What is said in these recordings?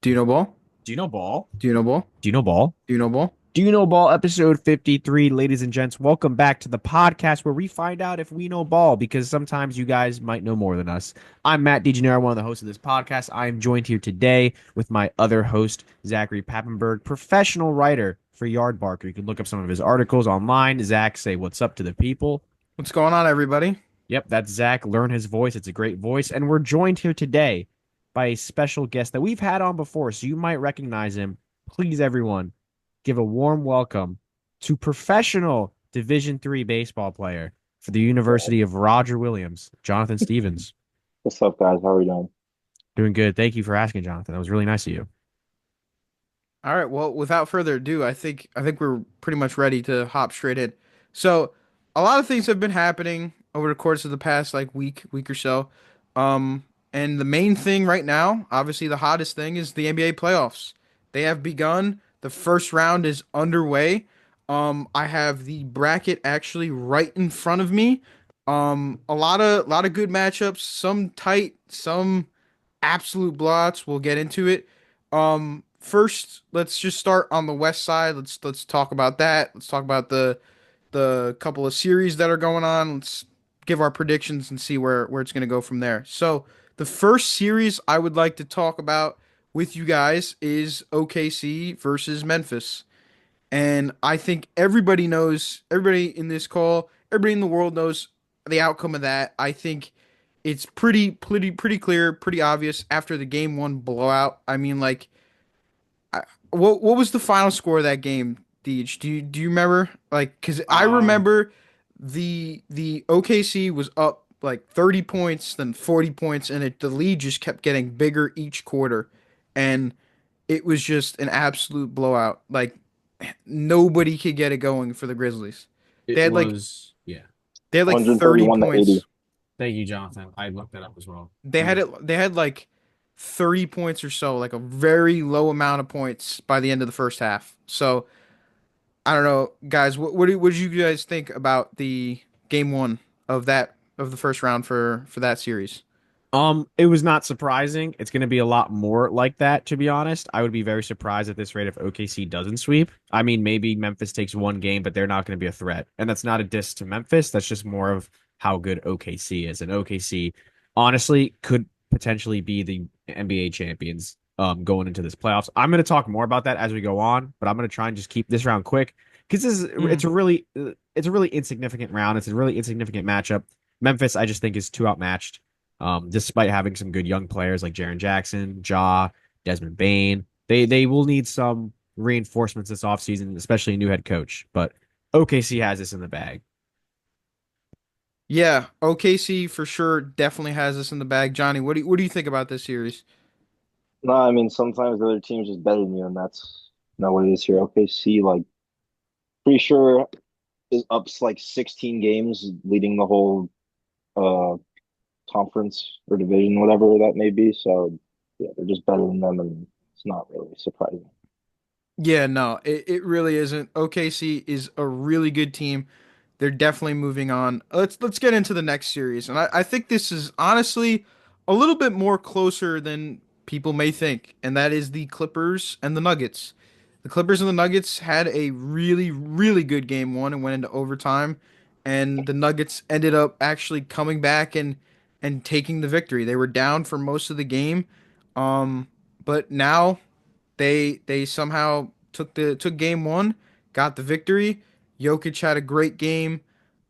Do you know ball? Do you know ball? Do you know ball? Do you know ball? Do you know ball? Do you know ball? Episode 53, ladies and gents. Welcome back to the podcast where we find out if we know ball because sometimes you guys might know more than us. I'm Matt DeGenero, one of the hosts of this podcast. I am joined here today with my other host, Zachary Pappenberg, professional writer for Yard Barker. You can look up some of his articles online. Zach, say what's up to the people. What's going on, everybody? Yep, that's Zach. Learn his voice. It's a great voice. And we're joined here today by a special guest that we've had on before, so you might recognize him. Please, everyone, give a warm welcome to professional Division III baseball player for the University of Roger Williams, Jonathan Stevens. What's up, guys? How are we doing? Doing good. Thank you for asking, Jonathan. That was really nice of you. All right, well, without further ado, I think we're pretty much ready to hop straight in. So, a lot of things have been happening over the course of the past like week or so. Um, and the main thing right now, obviously the hottest thing is the NBA playoffs. They have begun. The first round is underway. I have the bracket actually right in front of me. A lot of good matchups, some tight, some absolute blowouts. We'll get into it. First, let's just start on the west side. Let's talk about that. Let's talk about the couple of series that are going on. Let's give our predictions and see where it's going to go from there. So, the first series I would like to talk about with you guys is OKC versus Memphis. And I think everybody knows, everybody in this call, everybody in the world knows the outcome of that. I think it's pretty clear, pretty obvious after the game one blowout. I mean, like, what was the final score of that game, Deej? Do you remember? Like, because I Um, remember the OKC was up like 30 points, then 40 points, and the lead just kept getting bigger each quarter, and it was just an absolute blowout. Like nobody could get it going for the Grizzlies. They it had like was, yeah. they had like 30 131 to 80. points. Thank you, Jonathan. I looked that up as well. They had like 30 points or so, like a very low amount of points by the end of the first half. So I don't know, guys. What did you guys think about the game one of the first round for that series? It was not surprising. It's going to be a lot more like that, to be honest. I would be very surprised at this rate if OKC doesn't sweep. I mean, maybe Memphis takes one game, but they're not going to be a threat. And that's not a diss to Memphis. That's just more of how good OKC is. And OKC, honestly, could potentially be the NBA champions going into this playoffs. I'm going to talk more about that as we go on, but I'm going to try and just keep this round quick because Mm. it's a really insignificant round. It's a really insignificant matchup. Memphis, I just think, is too outmatched despite having some good young players like Jaren Jackson, Ja, Desmond Bain. They will need some reinforcements this offseason, especially a new head coach. But OKC has this in the bag. Yeah, OKC for sure definitely has this in the bag. Johnny, what do you think about this series? No, I mean sometimes the other team's just better than you, and that's not what it is here. OKC, like pretty sure is up like 16 games, leading the whole uh conference or division, whatever that may be. So yeah, they're just better than them, and it's not really surprising. Yeah, no, it really isn't. OKC is a really good team. They're definitely moving on. Let's get into the next series. And I think this is honestly a little bit more closer than people may think, and that is the Clippers and the Nuggets. The Clippers and the Nuggets had a really good game one and went into overtime, and the Nuggets ended up actually coming back and taking the victory. They were down for most of the game. Um, but now they somehow took game one, got the victory. Jokic had a great game.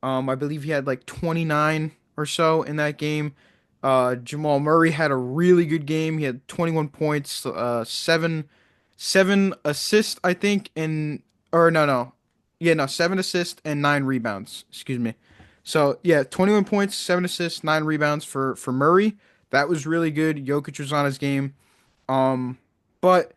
I believe he had like 29 or so in that game. Jamal Murray had a really good game. He had 21 points, seven assists, I think, and or no, yeah, no, 7 assists and 9 rebounds. Excuse me. So yeah, 21 points, 7 assists, 9 rebounds for Murray. That was really good. Jokic was on his game. Um, but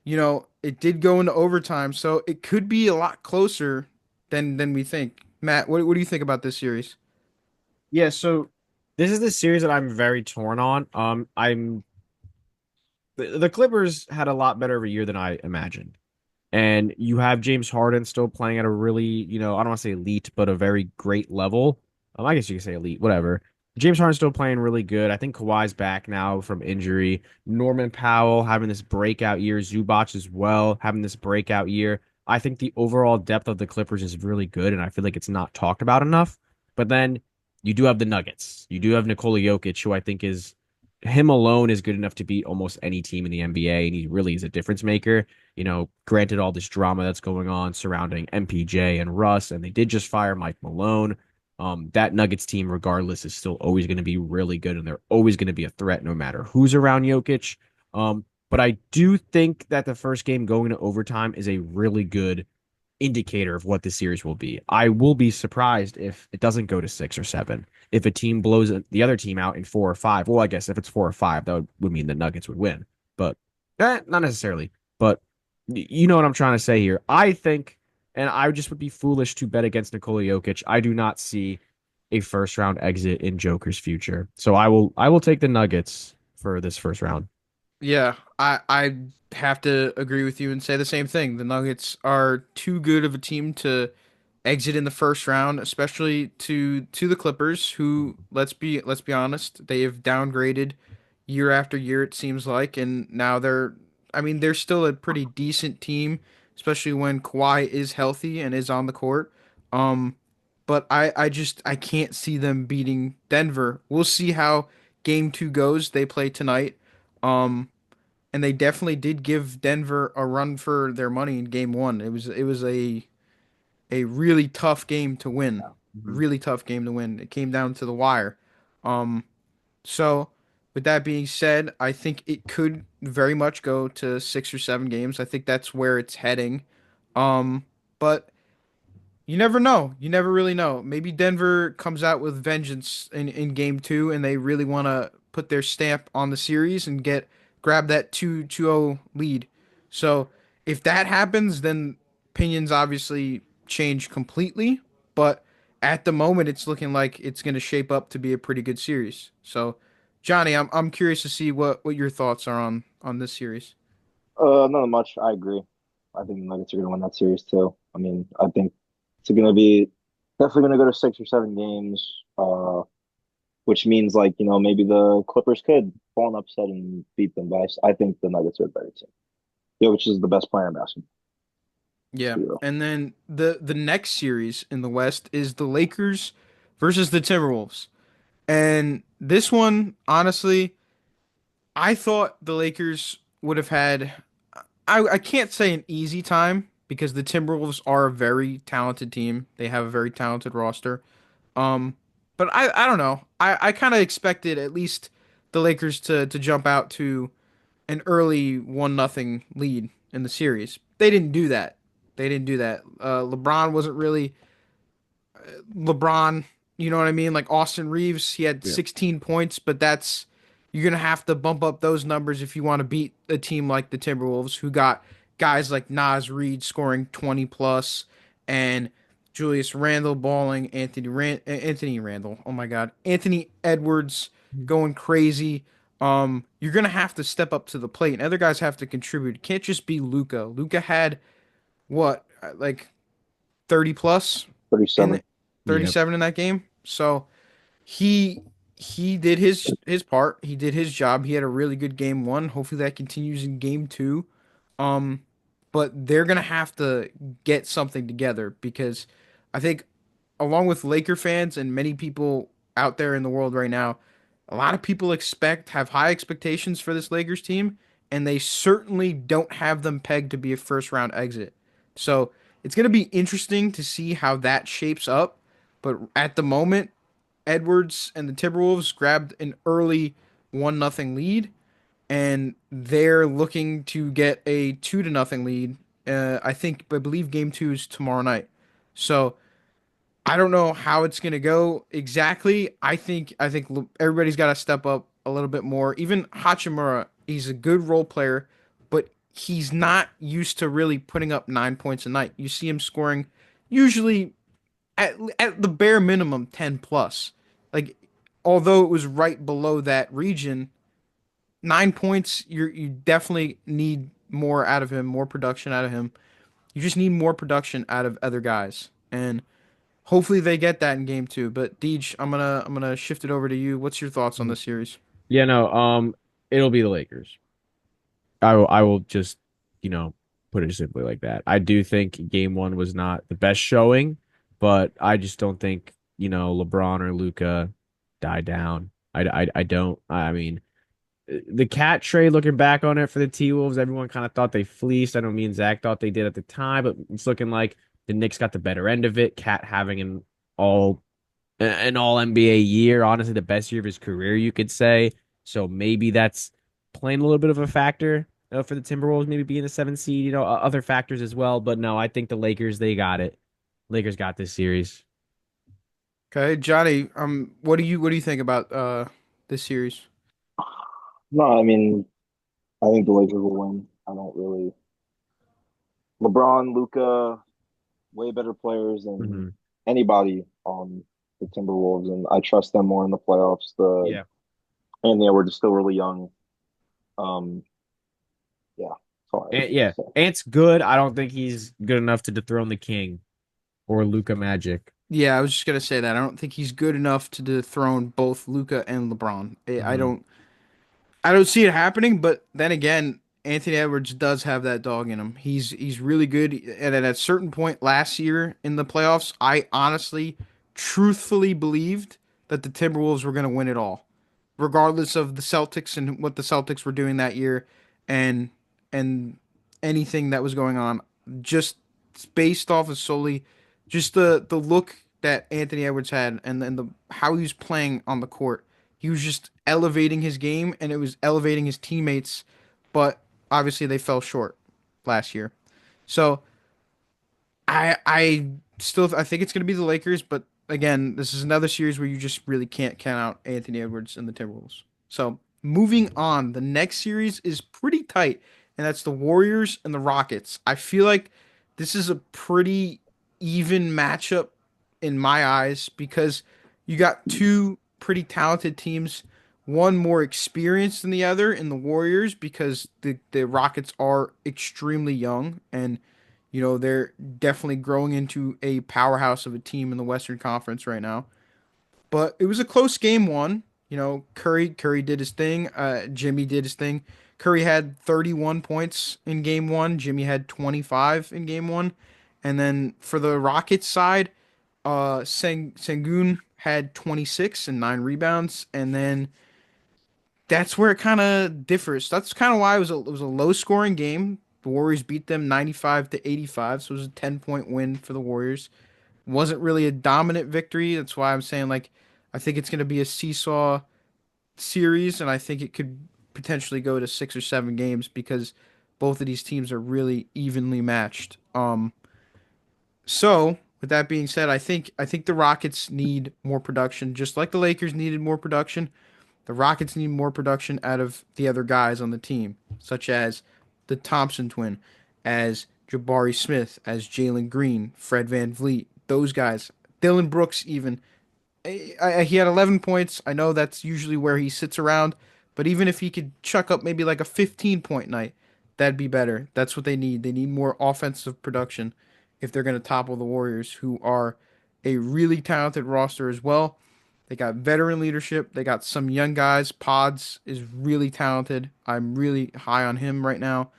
it did go into overtime, so it could be a lot closer than we think. Matt, what do you think about this series? Yeah, so this is the series that I'm very torn on. The Clippers had a lot better of a year than I imagined. And you have James Harden still playing at a really, I don't want to say elite, but a very great level. I guess you could say elite, whatever. James Harden's still playing really good. I think Kawhi's back now from injury. Norman Powell having this breakout year. Zubac as well having this breakout year. I think the overall depth of the Clippers is really good, and I feel like it's not talked about enough. But then you do have the Nuggets. You do have Nikola Jokic, who I think is him alone is good enough to beat almost any team in the NBA, and he really is a difference maker. Granted all this drama that's going on surrounding MPJ and Russ, and they did just fire Mike Malone. That Nuggets team, regardless, is still always going to be really good, and they're always going to be a threat no matter who's around Jokic. But I do think that the first game going to overtime is a really good indicator of what the series will be. I will be surprised if it doesn't go to 6 or 7. If a team blows the other team out in 4 or 5, well, I guess if it's 4 or 5, that would mean the Nuggets would win. But not necessarily. But you know what I'm trying to say here. I think, and I just would be foolish to bet against Nikola Jokic. I do not see a first round exit in Joker's future. So I will take the Nuggets for this first round. Yeah, I have to agree with you and say the same thing. The Nuggets are too good of a team to exit in the first round, especially to the Clippers, who let's be honest, they have downgraded year after year it seems like, and now they're still a pretty decent team, especially when Kawhi is healthy and is on the court. Um, but I can't see them beating Denver. We'll see how game 2 goes. They play tonight. Um, and they definitely did give Denver a run for their money in game 1. It was a really tough game to win. Mhm. Really tough game to win. It came down to the wire. Um, so with that being said, I think it could very much go to 6 or 7 games. I think that's where it's heading. But you never know. You never really know. Maybe Denver comes out with vengeance in game 2 and they really want to put their stamp on the series and grab that 2-0 lead. So if that happens, then opinions obviously change completely. But at the moment, it's looking like it's going to shape up to be a pretty good series. So, Johnny, I'm curious to see what your thoughts are on this series. Not much. I agree. I think the Nuggets are going to win that series too. I mean, I think it's going to be definitely going to go to 6 or 7 games. Which means like maybe the Clippers could pull an upset and beat them. But I think the Nuggets are a better team. Yeah, which is the best player in basketball. Let's Yeah. be real. And then the next series in the West is the Lakers versus the Timberwolves. And this one, honestly, I thought the Lakers would have had I can't say an easy time because the Timberwolves are a very talented team. They have a very talented roster. Um, but I don't know. I kind of expected at least the Lakers to jump out to an early 1-0 lead in the series. They didn't do that. They didn't do that. LeBron wasn't really LeBron, you know what I mean? Like Austin Reeves, he had Yeah. 16 points, but that's you're gonna have to bump up those numbers if you want to beat a team like the Timberwolves, who got guys like Nas Reed scoring 20 plus and Julius Randle balling, Anthony Randle, oh my God, Anthony Edwards going crazy. You're gonna have to step up to the plate, and other guys have to contribute. It can't just be Luca. Luca had what, like 30 plus in 37. 37 in that game. So he he did his part. He did his job. He had a really good game 1. Hopefully that continues in game 2. Um, but they're gonna have to get something together because I think along with Laker fans and many people out there in the world right now, a lot of people have high expectations for this Lakers team, and they certainly don't have them pegged to be a first round exit. So it's going to be interesting to see how that shapes up. But at the moment, Edwards and the Timberwolves grabbed an early 1-0 lead, and they're looking to get a 2-0 lead. I believe game 2 is tomorrow night. So I don't know how it's gonna go exactly. I think everybody's got to step up a little bit more. Even Hachimura, he's a good role player, but he's not used to really putting up 9 points a night. You see him scoring usually at the bare minimum 10 plus. Like although it was right below that region, 9 points you definitely need more out of him, more production out of him. You just need more production out of other guys. And hopefully they get that in game two. But Deej, I'm gonna shift it over to you. What's your thoughts on Mhm. this series? Yeah, no, it'll be the Lakers. I will just, you know, put it simply like that. I do think game one was not the best showing, but I just don't think, LeBron or Luca died down. I don't. I mean, the cat trade, looking back on it for the T-Wolves, everyone kind of thought they fleeced. I know me and Zach thought they did at the time, but it's looking like the Knicks got the better end of it. Cat having all all NBA year, honestly, the best year of his career, you could say. So maybe that's playing a little bit of a factor for the Timberwolves, maybe being the seventh seed, other factors as well. But no, I think the Lakers, they got it. Lakers got this series. Okay, Johnny, what do you think about this series? No, I mean, I think the Lakers will win. I don't really. LeBron, Luca, way better players than Hmm. anybody on the Timberwolves, and I trust them more in the playoffs. The Yeah. and they were just still really young. Um, yeah, that's all I And really have to yeah, say. Ant's good. I don't think he's good enough to dethrone the king or Luca Magic. Yeah, I was just gonna say that. I don't think he's good enough to dethrone both Luca and LeBron. Hmm. I don't see it happening, but then again, Anthony Edwards does have that dog in him. He's really good, and at a certain point last year in the playoffs, I honestly, truthfully believed that the Timberwolves were going to win it all, regardless of the Celtics and what the Celtics were doing that year, and and anything that was going on. Just based off of solely just the look that Anthony Edwards had, and then the how he was playing on the court. He was just elevating his game and it was elevating his teammates, but obviously they fell short last year. So I still I think it's going to be the Lakers, but again, this is another series where you just really can't count out Anthony Edwards and the Timberwolves. So moving on, the next series is pretty tight, and that's the Warriors and the Rockets. I feel like this is a pretty even matchup in my eyes because you got two pretty talented teams, one more experienced than the other in the Warriors because the Rockets are extremely young and they're definitely growing into a powerhouse of a team in the Western Conference right now. But it was a close game one. Curry did his thing. Jimmy did his thing. Curry had 31 points in game one. Jimmy had 25 in game one. And then for the Rockets side, Sengun had 26 and 9 rebounds. And then that's where it kind of differs. That's kind of why it was a low scoring game. The Warriors beat them 95 to 85, so it was a 10-point win for the Warriors. Wasn't really a dominant victory. That's why I'm saying like I think it's going to be a seesaw series and I think it could potentially go to 6 or 7 games because both of these teams are really evenly matched. So, with that being said, I think the Rockets need more production just like the Lakers needed more production. The Rockets need more production out of the other guys on the team, such as the Thompson twin, as Jabari Smith, as Jalen Green, Fred Van Vliet, those guys, Dylan Brooks even. He had 11 points. I know that's usually where he sits around, but even if he could chuck up maybe like a 15-point night, that'd be better. That's what they need. They need more offensive production if they're going to topple the Warriors, who are a really talented roster as well. They got veteran leadership. They got some young guys. Pods is really talented. I'm really high on him right now.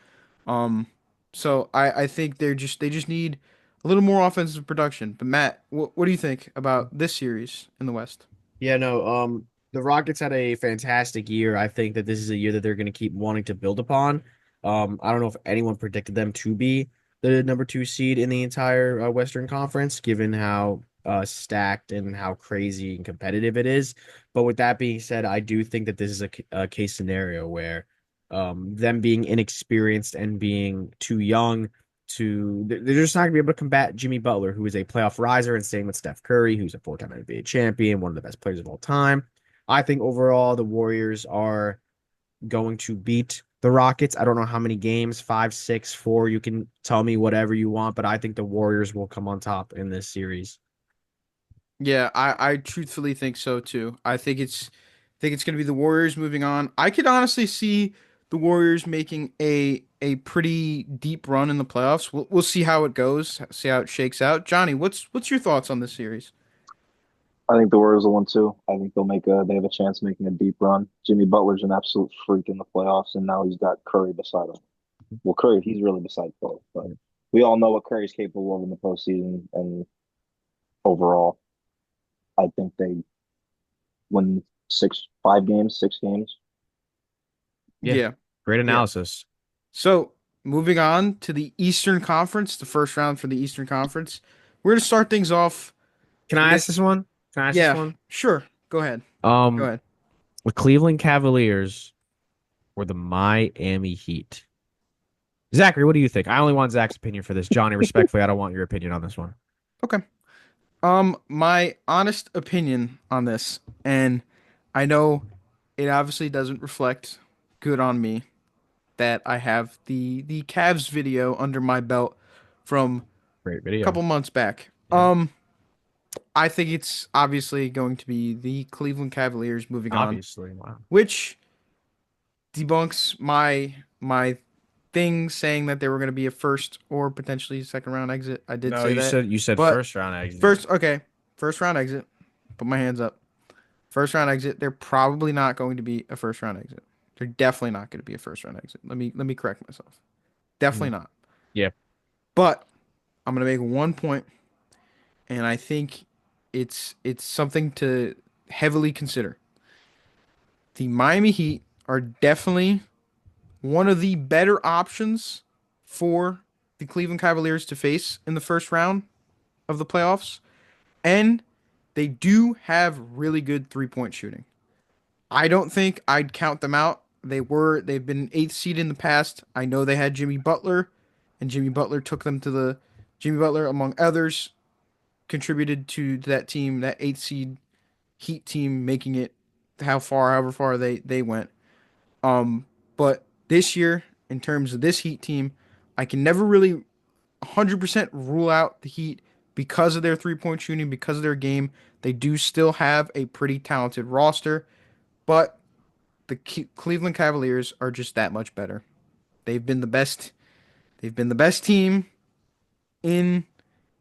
Um, so I think they just need a little more offensive production. But Matt, what do you think about this series in the West? Yeah, no, the Rockets had a fantastic year. I think that this is a year that they're going to keep wanting to build upon. I don't know if anyone predicted them to be the number two seed in the entire Western Conference, given how stacked and how crazy and competitive it is. But with that being said, I do think that this is a case scenario where them being inexperienced and being too young they're just not going to be able to combat Jimmy Butler, who is a playoff riser, and same with Steph Curry, who's a four-time NBA champion, one of the best players of all time. I think overall the Warriors are going to beat the Rockets. I don't know how many games, five, six, four. You can tell me whatever you want, but I think the Warriors will come on top in this series. Yeah, I truthfully think so too. I think it's going to be the Warriors moving on. I could honestly see the Warriors making a pretty deep run in the playoffs. We'll see how it goes, see how it shakes out. Johnny, what's your thoughts on this series? I think the Warriors will win too. I think they have a chance of making a deep run. Jimmy Butler's an absolute freak in the playoffs, and now he's got Curry beside him. Well, Curry, he's really beside Phil, but we all know what Curry's capable of in the postseason. And overall, I think they win 6 games. Yeah, Yeah, great yeah. analysis. So moving on to the Eastern Conference, the first round for the Eastern Conference. We're gonna start things off Can I ask with this one? Can I ask this yeah, one? sure. Go ahead. Go Um, ahead. the Cleveland Cavaliers or the Miami Heat? Zachary, what do you think? I only want Zach's opinion for this. Johnny, respectfully, I don't want your opinion on this one. Okay. My honest opinion on this, and I know it obviously doesn't reflect good on me that I have the Cavs video under my belt from Great a video. couple months back. Yeah, I think it's obviously going to be the Cleveland Cavaliers moving on, obviously. Wow. which debunks my thing saying that they were going to be a first or potentially second round exit. I did No, say that, you said but first round exit. first, okay, first round exit. Put my hands up. First round exit. They're probably not going to be a first round exit. They're definitely not going to be a first round exit. Let me correct myself. Definitely Mhm. not. Yeah, But I'm gonna make one point, and I think it's something to heavily consider. The Miami Heat are definitely one of the better options for the Cleveland Cavaliers to face in the first round of the playoffs, and they do have really good three-point shooting. I don't think I'd count them out. They've been eighth seed in the past. I know they had Jimmy Butler, and Jimmy Butler took them to the Jimmy Butler, among others, contributed to that team, that eighth seed Heat team, making it however far they went. But this year, in terms of this Heat team, I can never really 100% rule out the Heat because of their three-point shooting, because of their game. They do still have a pretty talented roster, but the Cleveland Cavaliers are just that much better. They've been the best. They've been the best team in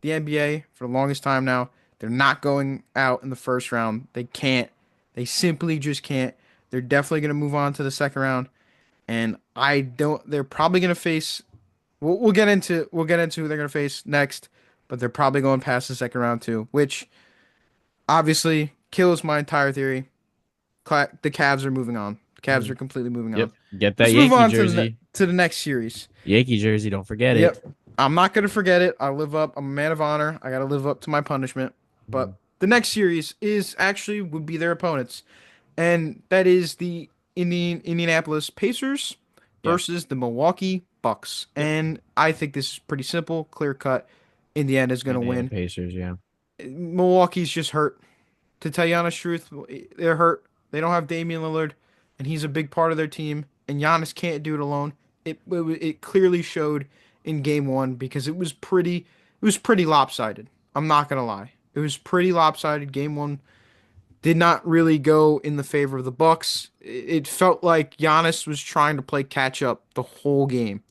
the NBA for the longest time now. They're not going out in the first round. They can't. They simply just can't. They're definitely going to move on to the second round, and I don't. They're probably going to face. We'll get into who they're going to face next, but they're probably going past the second round too, which obviously kills my entire theory. The Cavs are moving on. The Cavs are Mhm. completely moving Yep. on. Get that Let's move Yankee on jersey. to the next series. Yankee jersey, don't forget it. Yep. I'm not gonna forget it. I live up. I'm a man of honor. I gotta live up to my punishment. Mhm. But the next series is actually would be their opponents, and that is the Indianapolis Pacers Yeah. versus the Milwaukee Bucks. Yep. And I think this is pretty simple, clear cut. Indiana is gonna Indiana win. Pacers, yeah. Milwaukee's just hurt. To tell you honest truth, they're hurt. They don't have Damian Lillard, and he's a big part of their team. And Giannis can't do it alone. It clearly showed in Game 1 because it was pretty lopsided. I'm not gonna lie, it was pretty lopsided. Game 1 did not really go in the favor of the Bucks. It felt like Giannis was trying to play catch up the whole game,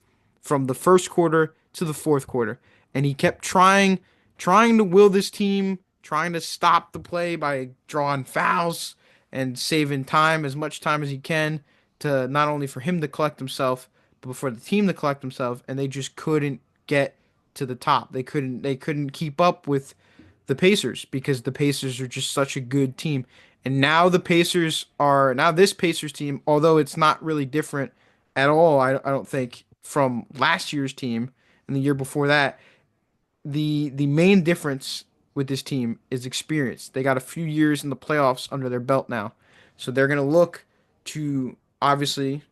from the first quarter to the fourth quarter, and he kept trying to will this team, trying to stop the play by drawing fouls and saving time, as much time as he can, to not only for him to collect himself, but for the team to collect himself, and they just couldn't get to the top. They couldn't keep up with the Pacers because the Pacers are just such a good team. And now this Pacers team, although it's not really different at all, I don't think, from last year's team and the year before that. The main difference with this team is experience. They got a few years in the playoffs under their belt now. So they're gonna look to obviously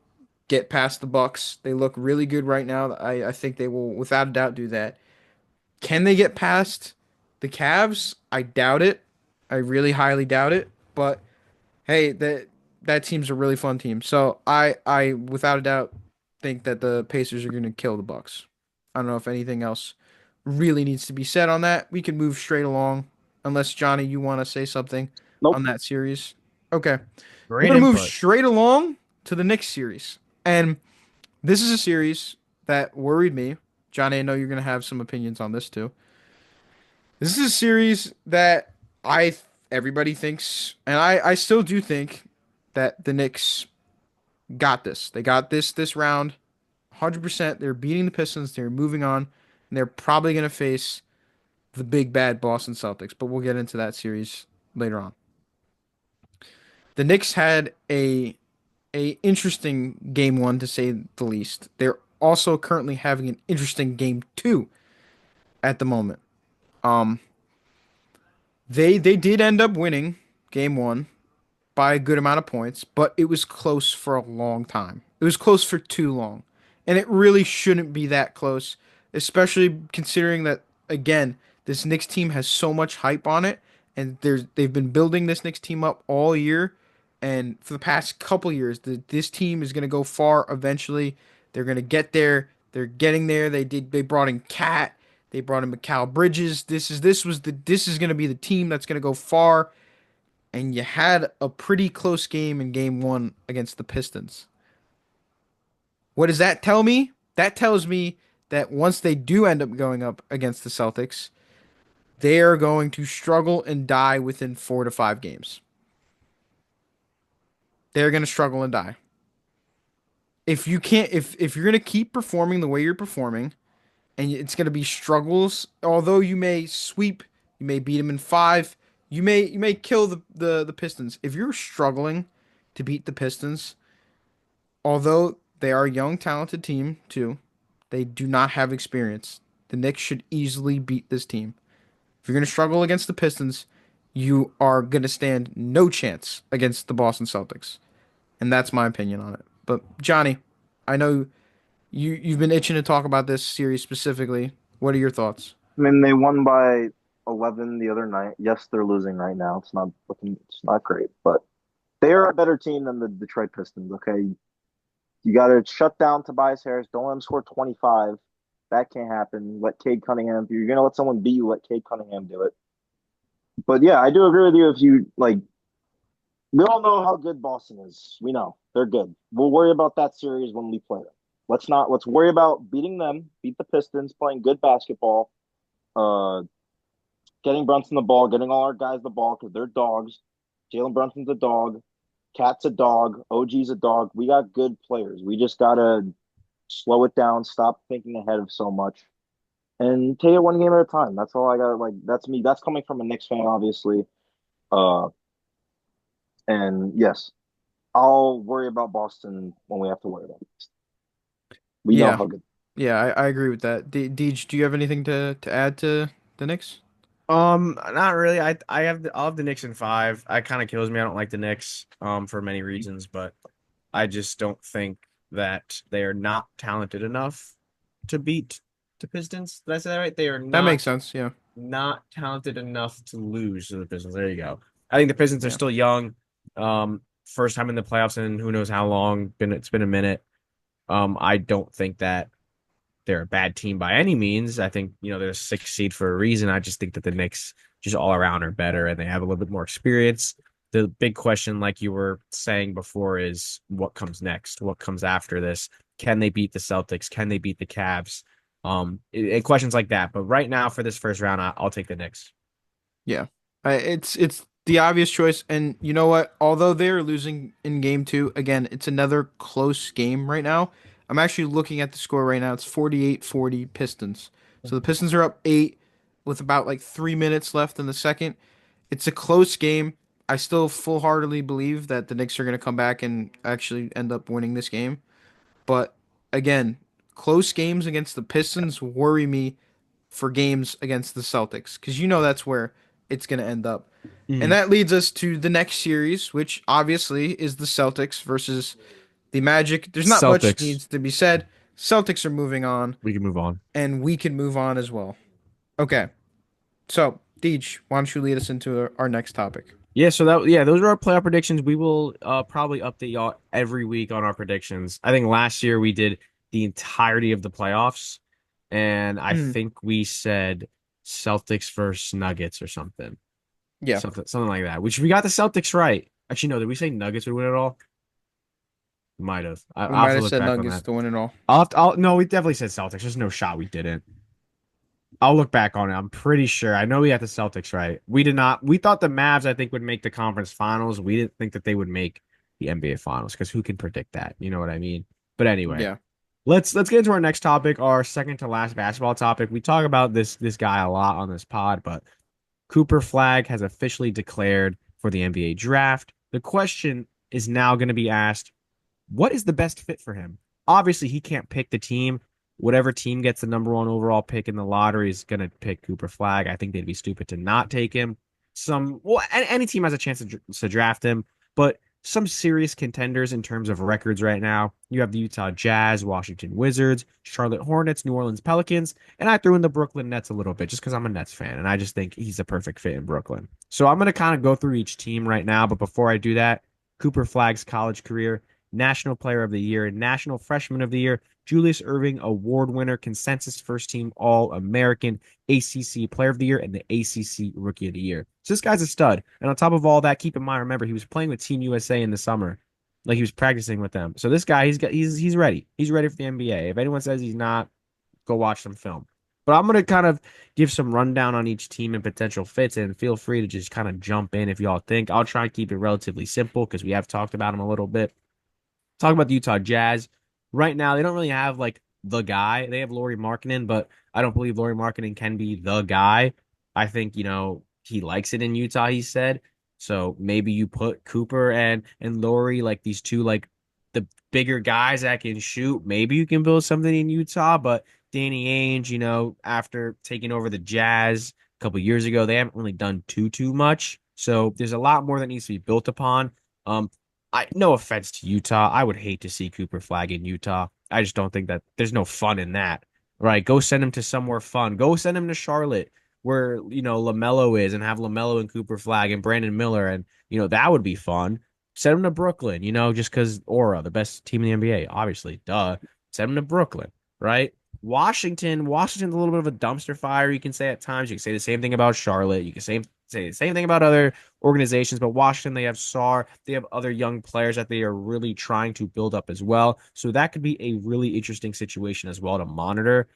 get past the Bucks. They look really good right now. I think they will without a doubt do that. Can they get past the Cavs? I doubt it. I really highly doubt it. But hey, that team's a really fun team. So I without a doubt think that the Pacers are going to kill the Bucks. I don't know if anything else really needs to be said on that. We can move straight along, unless Johnny, you want to say something Nope. on that series. Okay, we're Great gonna move input. straight along to the next series. And this is a series that worried me. Johnny, I know you're going to have some opinions on this too. This is a series that I everybody thinks, and I still do think that the Knicks got this. They got this round, 100%. They're beating the Pistons. They're moving on, and they're probably going to face the big bad Boston Celtics. But we'll get into that series later on. The Knicks had a interesting game one to say the least. They're also currently having an interesting game two at the moment. Um, they did end up winning game one by a good amount of points, but it was close for a long time. It was close for too long. And it really shouldn't be that close, especially considering that, again, this Knicks team has so much hype on it, and they've been building this Knicks team up all year. And for the past couple years, this team is going to go far eventually. They're going to get there. They're getting there. They brought in Cat. They brought in Mikal Bridges. This is going to be the team that's going to go far, and you had a pretty close game in game one against the Pistons. What does that tell me? That tells me that once they do end up going up against the Celtics, they are going to struggle and die within 4 to 5 games. They're going to struggle and die. If you can't, if you're going to keep performing the way you're performing, and it's going to be struggles, although you may sweep, you may beat them in five, you may kill the Pistons. If you're struggling to beat the Pistons, although they are a young, talented team too, they do not have experience. The Knicks should easily beat this team. If you're going to struggle against the Pistons, you are going to stand no chance against the Boston Celtics. And that's my opinion on it. But Johnny, I know you've been itching to talk about this series specifically. What are your thoughts? I mean, they won by 11 the other night. Yes, they're losing right now. It's not great, but they are a better team than the Detroit Pistons. Okay, you got to shut down Tobias Harris. Don't let him score 25. That can't happen. Let Cade Cunningham. If you're gonna let someone beat you, let Cade Cunningham do it. But yeah, I do agree with you. If you like, we all know how good Boston is. We know they're good. We'll worry about that series when we play them. Let's worry about beating them, beat the Pistons, playing good basketball, uh, getting Brunson the ball, getting all our guys the ball because they're dogs. Jalen Brunson's a dog. Cat's a dog. OG's a dog. We got good players. We just gotta slow it down, stop thinking ahead of so much, and take it one game at a time. That's all I got. Like that's me. That's coming from a Knicks fan, obviously. Uh, and yes, I'll worry about Boston when we have to worry about it. We know Yeah, how good. yeah, I agree with that. Deej, do you have anything to add to the Knicks? Not really. I'll have the Knicks in five. It kind of kills me. I don't like the Knicks, for many reasons, but I just don't think that they are not talented enough to beat the Pistons. Did I say that right? They are That makes sense. Yeah, not talented enough to lose to the Pistons. There you go. I think the Pistons are yeah, still young. First time in the playoffs in who knows how long. It's been a minute. I don't think that they're a bad team by any means. I think, they're a sixth seed for a reason. I just think that the Knicks just all around are better and they have a little bit more experience. The big question, like you were saying before, is what comes next? What comes after this? Can they beat the Celtics? Can they beat the Cavs? Questions like that. But right now, for this first round, I'll take the Knicks. yeah. It's the obvious choice, and you know what? Although they're losing in game two, again, it's another close game right now. I'm actually looking at the score right now. It's 48-40 Pistons. So the Pistons are up eight with about like 3 minutes left in the second. It's a close game. I still full-heartedly believe that the Knicks are going to come back and actually end up winning this game. But again, close games against the Pistons worry me for games against the Celtics because you know that's where it's going to end up. And Mhm. that leads us to the next series, which obviously is the Celtics versus the Magic. There's not much Celtics. needs to be said. Celtics are moving on, We can move on. and we can move on as well. Okay, so Deej, why don't you lead us into our next topic? Those are our playoff predictions. We will probably update y'all every week on our predictions. I think last year we did the entirety of the playoffs, and I Hmm. think we said Celtics versus Nuggets or something. Yeah. Something like that. Which we got the Celtics right. Actually, no, did we say Nuggets would win it all? Might have. We I'll have might to have look said back on Nuggets that. to win it all. No, we definitely said Celtics. There's no shot we didn't. I'll look back on it. I'm pretty sure. I know we had the Celtics right. We did not. We thought the Mavs, I think, would make the conference finals. We didn't think that they would make the NBA finals because who can predict that? You know what I mean? But anyway, Yeah. let's get into our next topic, our second to last basketball topic. We talk about this guy a lot on this pod, but Cooper Flagg has officially declared for the NBA draft. The question is now going to be asked, what is the best fit for him? Obviously, he can't pick the team. Whatever team gets the number one overall pick in the lottery is going to pick Cooper Flagg. I think they'd be stupid to not take him. Any team has a chance to draft him, but some serious contenders in terms of records right now. You have the Utah Jazz, Washington Wizards, Charlotte Hornets, New Orleans Pelicans, and I threw in the Brooklyn Nets a little bit just because I'm a Nets fan and I just think he's a perfect fit in Brooklyn. So I'm going to kind of go through each team right now, but before I do that, Cooper Flagg's college career. National Player of the Year, National Freshman of the Year, Julius Irving Award winner, consensus first team All American, ACC Player of the Year, and the ACC Rookie of the Year. So this guy's a stud. And on top of all that, keep in mind, remember, he was playing with Team USA in the summer. Like he was practicing with them. So this guy, he's ready. He's ready for the NBA. If anyone says he's not, go watch some film. But I'm gonna kind of give some rundown on each team and potential fits, and feel free to just kind of jump in if y'all think. I'll try and keep it relatively simple because we have talked about him a little bit. Talk about the Utah Jazz. Right now, they don't really have like the guy. They have Lauri Markkanen, but I don't believe Lauri Markkanen can be the guy. I think, he likes it in Utah, he said. So maybe you put Cooper and Lauri, like these two, like the bigger guys that can shoot. Maybe you can build something in Utah, but Danny Ainge, after taking over the Jazz a couple years ago, they haven't really done too much. So there's a lot more that needs to be built upon. No offense to Utah. I would hate to see Cooper Flagg in Utah. I just don't think that there's no fun in that. Right? Go send him to somewhere fun. Go send him to Charlotte where, LaMelo is and have LaMelo and Cooper Flagg and Brandon Miller and that would be fun. Send him to Brooklyn, just because Aura, the best team in the NBA, obviously. Duh. Send him to Brooklyn, right? Washington's a little bit of a dumpster fire, you can say at times. You can say the same thing about Charlotte. You can say the same thing about other organizations, but Washington, they have SAR, they have other young players that they are really trying to build up as well. So that could be a really interesting situation as well to monitor.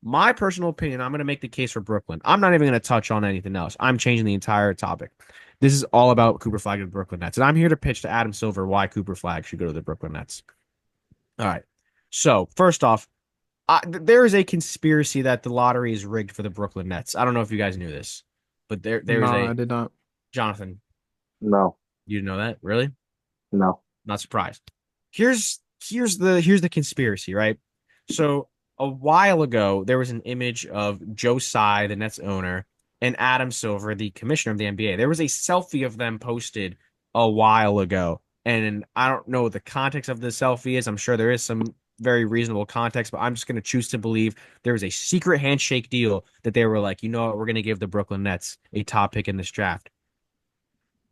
My personal opinion, I'm going to make the case for Brooklyn. I'm not even going to touch on anything else. I'm changing the entire topic. This is all about Cooper Flagg and the Brooklyn Nets. And I'm here to pitch to Adam Silver why Cooper Flagg should go to the Brooklyn Nets. All right. So, first off, there is a conspiracy that the lottery is rigged for the Brooklyn Nets. I don't know if you guys knew this, but there No, is I a did not. Jonathan. No, You didn't know that, really? no. Not surprised. Here's the conspiracy, right? So a while ago, there was an image of Joe Tsai, the Nets owner, and Adam Silver, the commissioner of the NBA. There was a selfie of them posted a while ago, and I don't know what the context of the selfie is. I'm sure there is some very reasonable context, but I'm just going to choose to believe there was a secret handshake deal that they were like, you know what, we're going to give the Brooklyn Nets a top pick in this draft.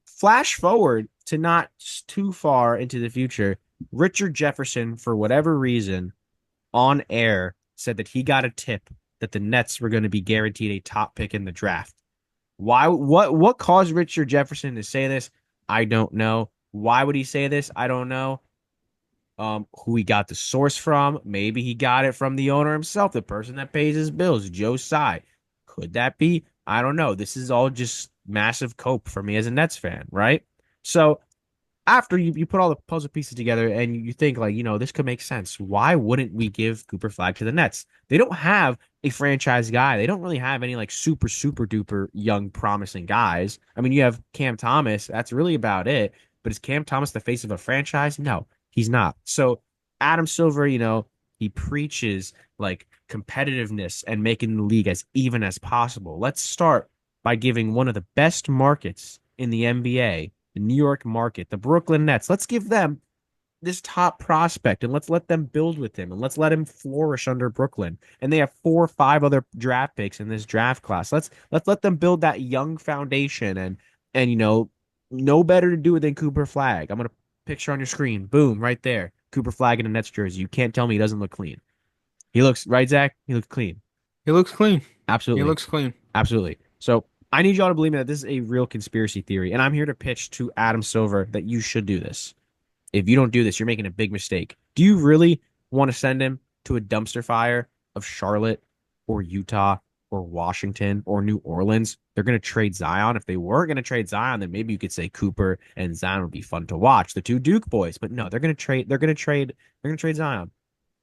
Flash forward to not too far into the future, Richard Jefferson, for whatever reason, on air said that he got a tip that the Nets were going to be guaranteed a top pick in the draft. Why? What caused Richard Jefferson to say this? I don't know. Why would he say this? I don't know. Who he got the source from? Maybe he got it from the owner himself, the person that pays his bills, Joe Tsai. Could that be? I don't know. This is all just massive cope for me as a Nets fan, right? So after you put all the puzzle pieces together and you think like, this could make sense. Why wouldn't we give Cooper Flagg to the Nets? They don't have a franchise guy. They don't really have any like super duper young promising guys. I mean, you have Cam Thomas. That's really about it. But is Cam Thomas the face of a franchise? No, he's not. So Adam Silver, he preaches like competitiveness and making the league as even as possible. Let's start by giving one of the best markets in the NBA, the New York market, the Brooklyn Nets. Let's give them this top prospect and let's let them build with him and let's let him flourish under Brooklyn. And they have 4 or 5 other draft picks in this draft class. Let's let them build that young foundation and no better to do it than Cooper Flagg. I'm gonna picture on your screen. Boom, right there. Cooper Flagg in a Nets jersey. You can't tell me he doesn't look clean. He looks right, Zach. He looks clean. He looks clean. He Absolutely. looks clean. Absolutely. So I need y'all to believe me that this is a real conspiracy theory, and I'm here to pitch to Adam Silver that you should do this. If you don't do this, you're making a big mistake. Do you really want to send him to a dumpster fire of Charlotte or Utah or Washington or New Orleans? They're going to trade Zion. If they were going to trade Zion, then maybe you could say Cooper and Zion would be fun to watch, the two Duke boys. But no, they're going to trade. They're going to trade Zion.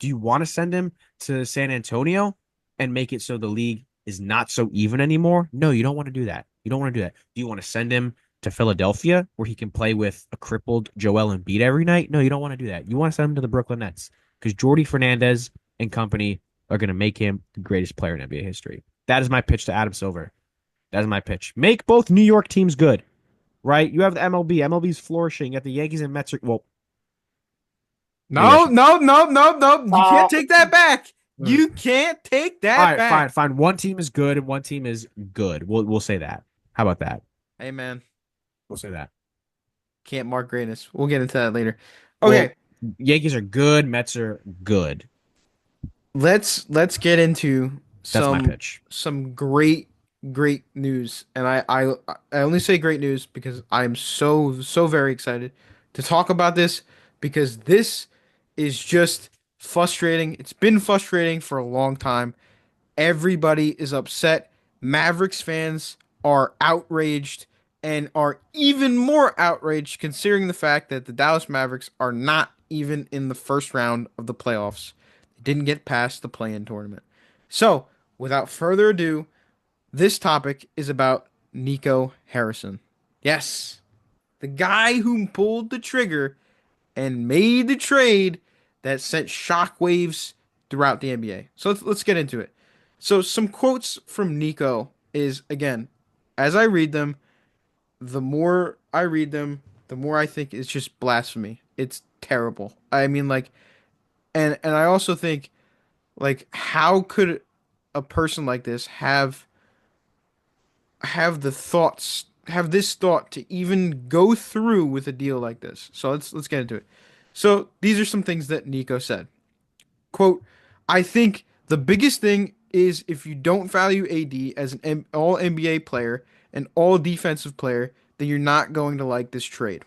Do you want to send him to San Antonio and make it so the league is not so even anymore? No, you don't want to do that. You don't want to do that. Do you want to send him to Philadelphia where he can play with a crippled Joel Embiid every night? No, you don't want to do that. You want to send him to the Brooklyn Nets because Jordy Fernandez and company are going to make him the greatest player in NBA history. That is my pitch to Adam Silver. That is my pitch. Make both New York teams good, right? You have the MLB. MLB's flourishing. You have the Yankees and Mets. Well, maybe I No, should. no, no, no, no. You Uh, can't take that back. All You can't take that right, fine, back. fine. One team is good and one team is good. We'll say that. How about that? Hey, man, We'll say that. can't mark greatness. We'll get into that later. Well, Okay, Yankees are good. Mets are good. let's get into That's my some pitch. great news. And I only say great news because I'm so very excited to talk about this because this is just frustrating. It's been frustrating for a long time. Everybody is upset. Mavericks fans are outraged and are even more outraged considering the fact that the Dallas Mavericks are not even in the first round of the playoffs. They didn't get past the play-in tournament. So, without further ado, this topic is about Nico Harrison. Yes, the guy who pulled the trigger and made the trade that sent shockwaves throughout the NBA. So let's get into it. So some quotes from Nico is again, as I read them, the more I read them, the more I think it's just blasphemy. It's terrible. I mean like and I also think like how could a person like this have the thoughts have this thought to even go through with a deal like this. So let's get into it. So these are some things that Nico said. Quote, I think the biggest thing is if you don't value AD as an all NBA player and all defensive player, then you're not going to like this trade.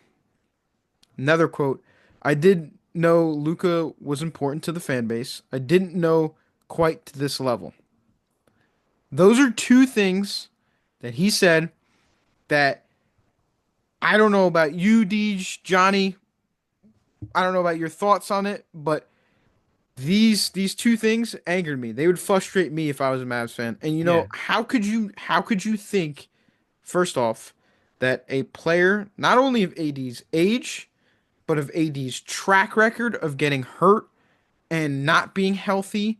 Another quote, I did know Luca was important to the fan base. I didn't know quite to this level. Those are two things that he said that I don't know about you, Deej, Johnny. I don't know about your thoughts on it, but these two things angered me. They would frustrate me if I was a Mavs fan. And you know, Yeah. how could you think first off that a player not only of AD's age, but of AD's track record of getting hurt and not being healthy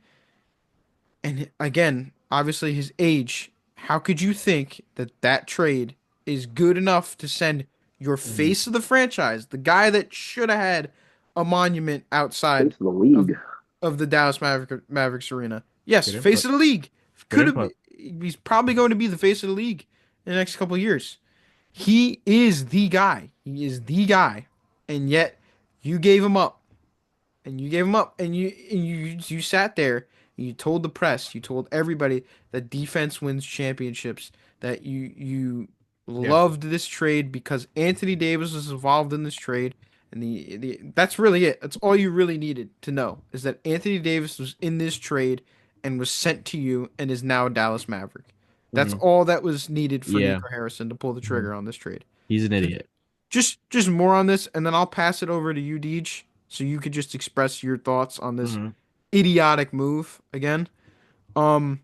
and again, obviously his age, how could you think that that trade is good enough to send your Mhm. face of the franchise, the guy that should have had a monument face outside of the of league. of the Dallas Mavericks arena? Yes, Good face input. of the league. Good Could have input. he's probably going to be the face of the league in the next couple of years. He is the guy. He is the guy. And yet you gave him up and you gave him up and you sat there and you told the press, you told everybody that defense wins championships, that you Yeah. loved this trade because Anthony Davis was involved in this trade and the that's really it. That's all you really needed to know is that Anthony Davis was in this trade and was sent to you and is now a Dallas Maverick. That's Hmm. all that was needed for Yeah. Nico Harrison to pull the Hmm. trigger on this trade. He's an So idiot. just more on this, and then I'll pass it over to you, Deej, so you could just express your thoughts on this Hmm. idiotic move again. Um,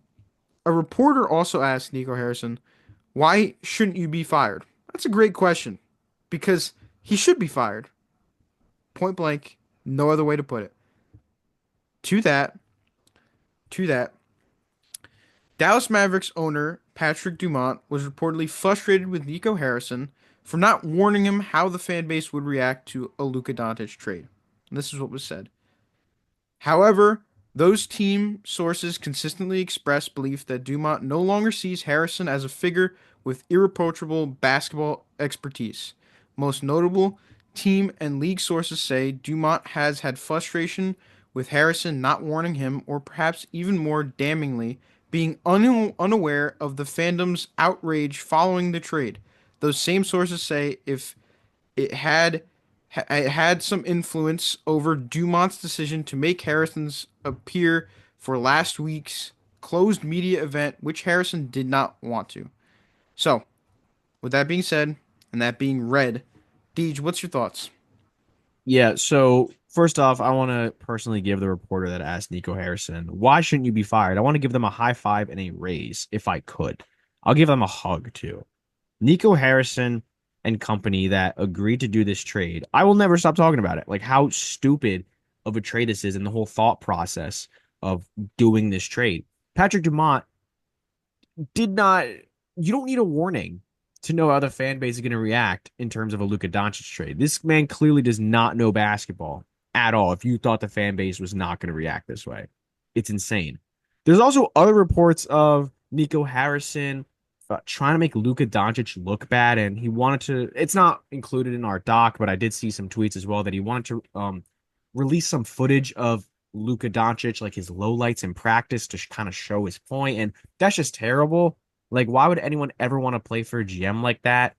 a reporter also asked Nico Harrison, "Why shouldn't you be fired?" That's a great question, because he should be fired. Point blank, no other way to put it. To that, to that, Dallas Mavericks owner Patrick Dumont was reportedly frustrated with Nico Harrison for not warning him how the fan base would react to a Luka Doncic trade. And this is what was said. However, those team sources consistently express belief that Dumont no longer sees Harrison as a figure with irreproachable basketball expertise. Most notable, team and league sources say Dumont has had frustration with Harrison not warning him, or perhaps even more damningly, being unaware of the fandom's outrage following the trade. Those same sources say if it had had some influence over Dumont's decision to make Harrison's appear for last week's closed media event, which Harrison did not want to. So, with that being said, and that being read, Deej, what's your thoughts? Yeah, so first off, I want to personally give the reporter that asked Nico Harrison, why shouldn't you be fired? I want to give them a high five and a raise if I could. I'll give them a hug too. Nico Harrison and company that agreed to do this trade, I will never stop talking about it. Like how stupid of a trade this is and the whole thought process of doing this trade. Patrick Dumont did not, you don't need a warning to know how the fan base is going to react in terms of a Luka Doncic trade. This man clearly does not know basketball at all if you thought the fan base was not going to react this way. It's insane. There's also other reports of Nico Harrison trying to make Luka Doncic look bad, and he wanted to. It's not included in our doc, but I did see some tweets as well that he wanted to release some footage of Luka Doncic, like his lowlights in practice, to kind of show his point, and that's just terrible. Like, why would anyone ever want to play for a GM like that?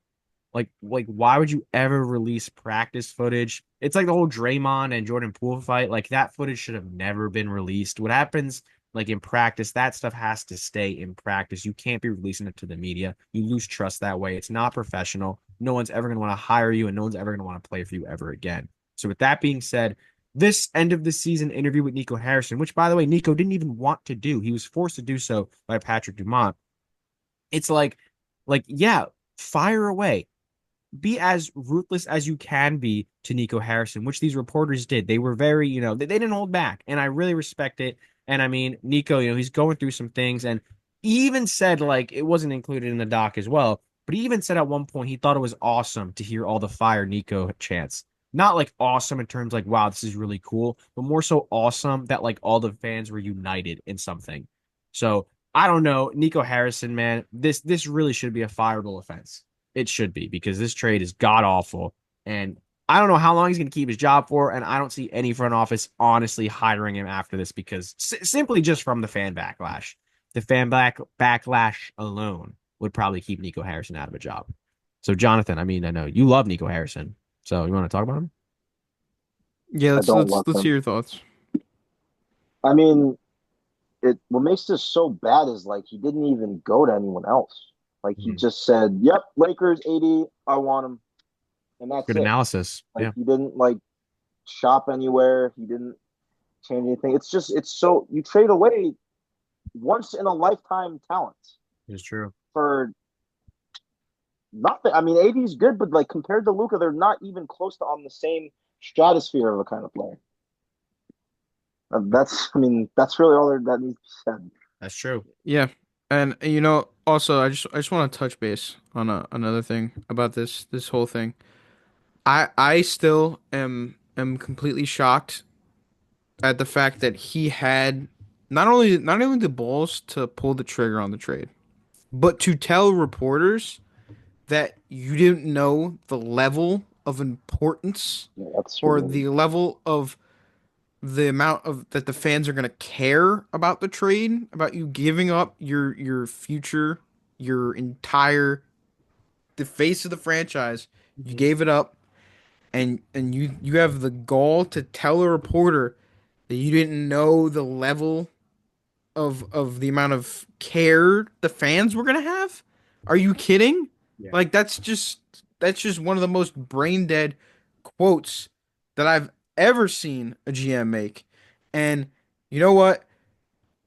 Like, why would you ever release practice footage? It's like the whole Draymond and Jordan Poole fight. Like that footage should have never been released. What happens like in practice, that stuff has to stay in practice. You can't be releasing it to the media. You lose trust that way. It's not professional. No one's ever going to want to hire you, and no one's ever going to want to play for you ever again. So, with that being said, this end of the season interview with Nico Harrison, which by the way, Nico didn't even want to do. He was forced to do so by Patrick Dumont. It's yeah, fire away, be as ruthless as you can be to Nico Harrison, which these reporters did. They were very, they didn't hold back, and I really respect it. And I mean, Nico, he's going through some things, and he even said like it wasn't included in the doc as well, but he even said at one point he thought it was awesome to hear all the fire Nico chants. Not like awesome in terms like wow, this is really cool, but more so awesome that like all the fans were united in something. So I don't know, Nico Harrison, man, this really should be a fireable offense. It should be because this trade is god awful. And I don't know how long he's going to keep his job for. And I don't see any front office honestly hiring him after this because simply just from the fan backlash. The backlash alone would probably keep Nico Harrison out of a job. So, Jonathan, I mean, I know you love Nico Harrison. So, you want to talk about him? Yeah, I let's don't let's love let's him. hear your thoughts. I mean, it what makes this so bad is like he didn't even go to anyone else. Like he Hmm. just said, "Yep, Lakers 80, I want him," and that's Good it. analysis. Like Yeah. he didn't like shop anywhere. He didn't change anything. It's so you trade away once in a lifetime talent It's true. for nothing. I mean, 80 is good, but like compared to Luca, they're not even close to on the same stratosphere of a kind of player. I mean, that's really all that needs to be said. That's true. Yeah, and also I just want to touch base on another thing about this whole thing. I still am completely shocked at the fact that he had not only the balls to pull the trigger on the trade, but to tell reporters that you didn't know the level of importance Yeah, that's or really the level of the amount of that the fans are going to care about the trade, about you giving up your future, your entire the face of the franchise. You Mhm. gave it up, and you have the gall to tell a reporter that you didn't know the level of the amount of care the fans were gonna have? Are you kidding? Yeah. Like that's just one of the most brain dead quotes that I've ever seen a GM make. And you know what?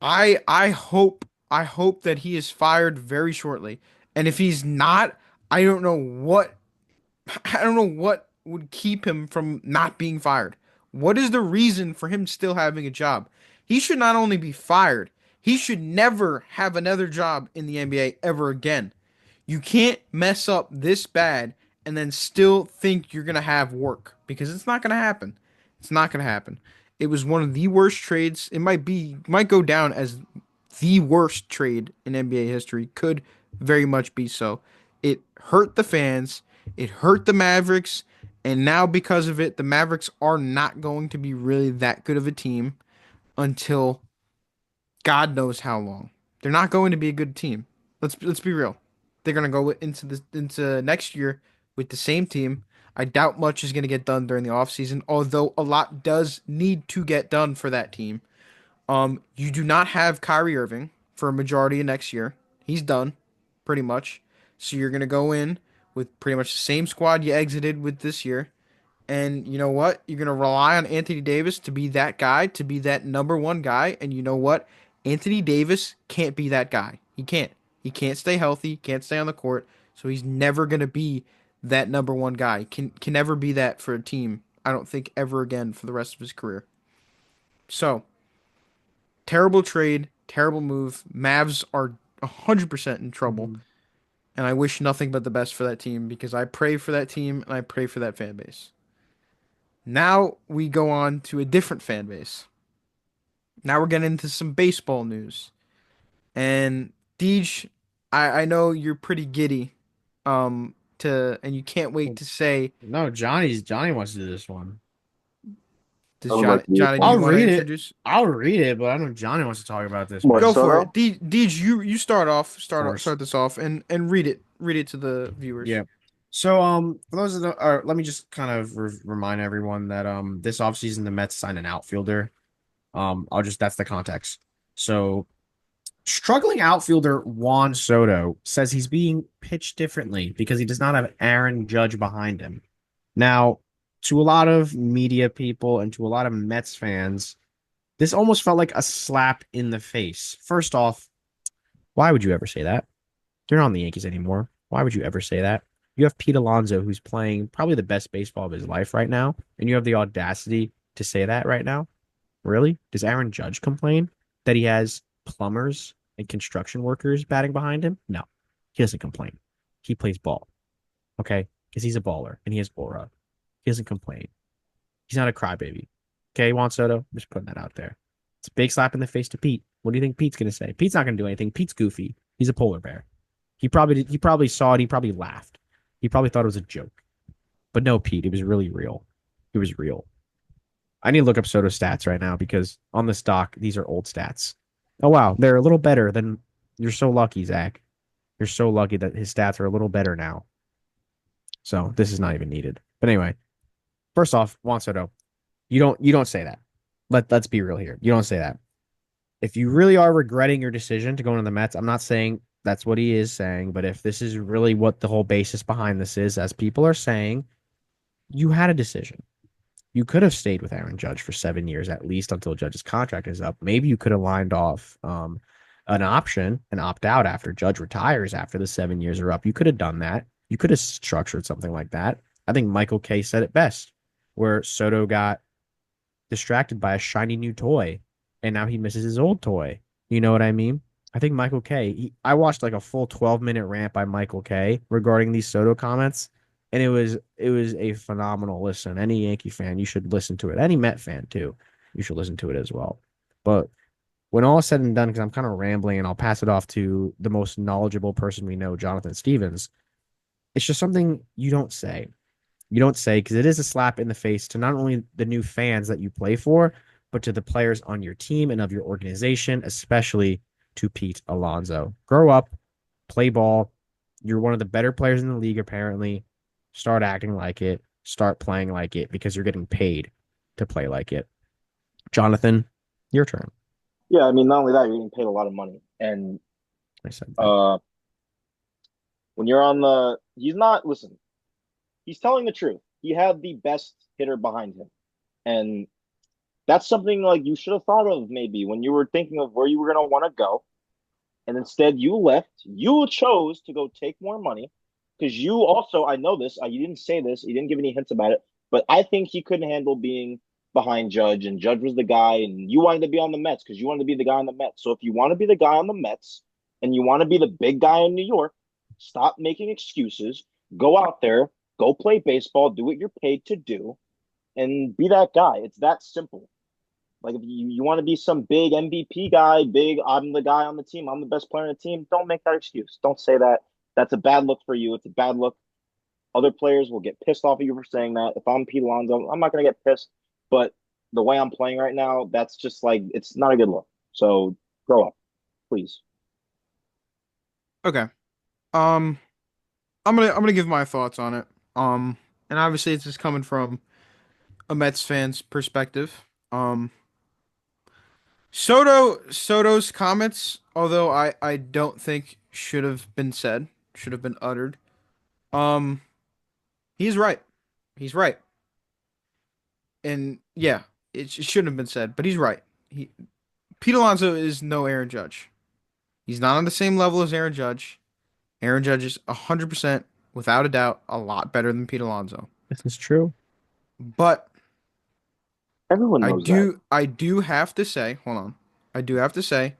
I hope that he is fired very shortly. And if he's not, I don't know what I don't know what would keep him from not being fired. What is the reason for him still having a job? He should not only be fired, he should never have another job in the NBA ever again. You can't mess up this bad and then still think you're going to have work because it's not going to happen. It's not going to happen. It was one of the worst trades. It might go down as the worst trade in NBA history. Could very much be so. It hurt the fans. It hurt the Mavericks. And now because of it, the Mavericks are not going to be really that good of a team until God knows how long. They're not going to be a good team. Let's be real. They're going to go into next year with the same team. I doubt much is going to get done during the offseason, although a lot does need to get done for that team. You do not have Kyrie Irving for a majority of next year. He's done, pretty much. So you're going to go in with pretty much the same squad you exited with this year. And you know what? You're going to rely on Anthony Davis to be that guy, to be that number one guy. And you know what? Anthony Davis can't be that guy. He can't. He can't stay healthy, can't stay on the court. So he's never going to be that number one guy. Can never be that for a team. I don't think ever again for the rest of his career. So, terrible trade, terrible move. Mavs are 100% in trouble. Mhm. And I wish nothing but the best for that team because I pray for that team and I pray for that fan base. Now we go on to a different fan base. Now we're getting into some baseball news. And Deej, I know you're pretty giddy, and you can't wait to say, No, Johnny wants to do this one. I does would like Johnny, to do this Johnny, do I'll you one. want to read it. introduce? I'll read it, but I know Johnny wants to talk about this What, one. Go Of for it. Soto? Deej, you start off, course. start this off and read it to the viewers. Yeah. So, for those of the, or let me just kind of remind everyone that this offseason the Mets signed an outfielder. That's the context. So, struggling outfielder Juan Soto says he's being pitched differently because he does not have Aaron Judge behind him. Now, to a lot of media people and to a lot of Mets fans, this almost felt like a slap in the face. First off, why would you ever say that? You're not on the Yankees anymore. Why would you ever say that? You have Pete Alonso, who's playing probably the best baseball of his life right now, and you have the audacity to say that right now? Really? Does Aaron Judge complain that he has plumbers and construction workers batting behind him? No, he doesn't complain. He plays ball, okay? Because he's a baller and he has aura. He doesn't complain. He's not a crybaby. Okay, Juan Soto, I'm just putting that out there. It's a big slap in the face to Pete. What do you think Pete's gonna say? Pete's not gonna do anything. Pete's goofy. He's a polar bear. He probably saw it. He probably laughed. He probably thought it was a joke. But no, Pete, it was really real. It was real. I need to look up Soto stats right now because on the stock, these are old stats. Oh wow, they're a little better than you're so lucky, Zach. You're so lucky that his stats are a little better now. So this is not even needed. But anyway, first off, Juan Soto, you don't say that. Let's be real here. You don't say that. If you really are regretting your decision to go into the Mets, I'm not saying that's what he is saying, but if this is really what the whole basis behind this is, as people are saying, you had a decision. You could have stayed with Aaron Judge for 7 years at least until Judge's contract is up. Maybe you could have lined off an option and opt out after Judge retires after the 7 years are up. You could have done that. You could have structured something like that. I think Michael Kay said it best, where Soto got distracted by a shiny new toy and now he misses his old toy. You know what I mean? I think Michael Kay, I watched like a full 12-minute rant by Michael Kay regarding these Soto comments, and it was a phenomenal listen. Any Yankee fan, you should listen to it. Any Met fan too, you should listen to it as well. But when all is said and done, because I'm kind of rambling, and I'll pass it off to the most knowledgeable person we know, Jonathan Stevens. It's just something you don't say. You don't say because it is a slap in the face to not only the new fans that you play for, but to the players on your team and of your organization, especially to Pete Alonso. Grow up, play ball. You're one of the better players in the league, apparently. Start acting like it. Start playing like it because you're getting paid to play like it. Jonathan, your turn. Yeah, I mean, not only that, you're getting paid a lot of money. And I said that. uh when you're on the he's not listen, he's telling the truth. He had the best hitter behind him. And that's something like you should have thought of maybe when you were thinking of where you were gonna want to go. And instead you left. You chose to go take more money because you also, I know this, you didn't say this, you didn't give any hints about it, but I think he couldn't handle being behind Judge, and Judge was the guy, and you wanted to be on the Mets because you wanted to be the guy on the Mets. So if you want to be the guy on the Mets and you want to be the big guy in New York, stop making excuses. Go out there, go play baseball, do what you're paid to do, and be that guy. It's that simple. Like if you want to be some big MVP guy, big I'm the guy on the team, I'm the best player on the team, don't make that excuse. Don't say that. That's a bad look for you. It's a bad look. Other players will get pissed off at you for saying that. If I'm Pete Alonso, I'm not gonna get pissed. But the way I'm playing right now, that's just like it's not a good look. So grow up, please. Okay. I'm gonna give my thoughts on it. Um, and obviously it's just coming from a Mets fan's perspective. Um, Soto's comments, although I don't think should have been said, should have been uttered. Um, he's right. He's right. And yeah, it shouldn't have been said, but he's right. Pete Alonso is no Aaron Judge. He's not on the same level as Aaron Judge. Aaron Judge is 100%, without a doubt, a lot better than Pete Alonso. This is true. But Everyone I knows that. do I do have to say, hold on. I do have to say